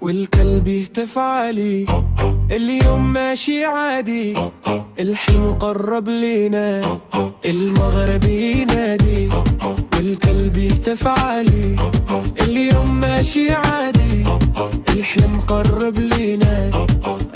والكلب يهتف علي. اليوم ماشي عادي، الحلم قرب لينا، المغرب ينادي والكلب يهتف علي. اليوم ماشي عادي، الحلم قرب لينا،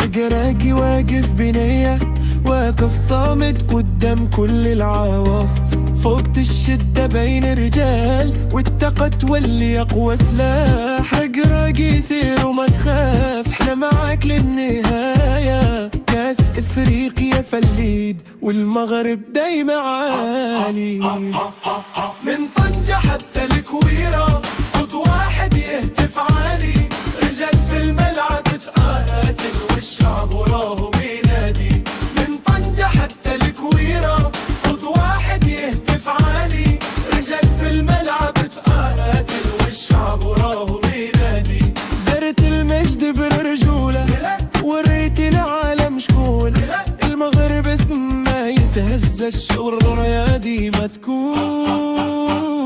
رقراقي واقف بنية، واقف صامت قدام كل العواصف. فوقت الشدة بين رجال، والتقى تولي أقوى سلاح. رقراقي سير وما تخاف، احنا معاك للنهاية. كاس إفريقيا فالليد، والمغرب دايما عالي. من طنجة حتى الكويرة، صوت واحد يهتف عالي. رجال في الملعب تقاتل، والشعب وراهم ينادي. من طنجة حتى الكويرة، صوت واحد يهتف عالي. رجال في الملعب تقاتل، والشعب وراهم ينادي. درت المجد برجولة، وريت العالم شكون المغرب اسمه يتهزش، والراية دي ما تكون.